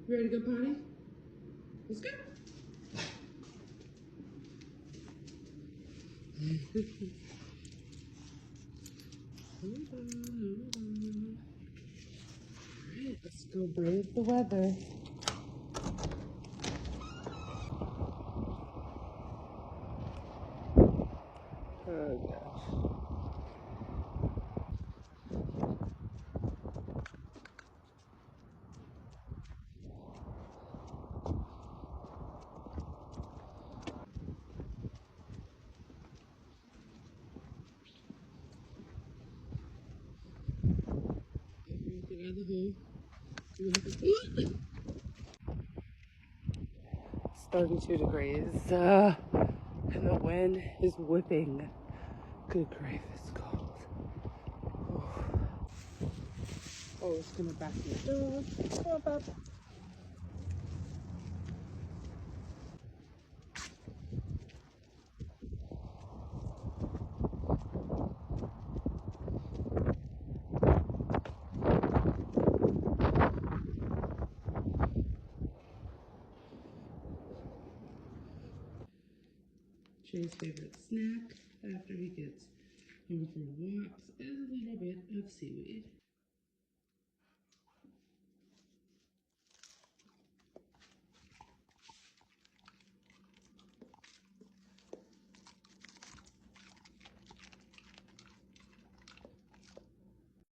You ready to go potty? Let's go. Alright, let's go brave the weather. Oh gosh. Everything out of the hole. It's 32 degrees, and the wind is whipping. Good grief, it's cold. Oh, it's gonna back me dog. Come on, Pop. Shay's favorite snack after he gets home from walks is a little bit of seaweed.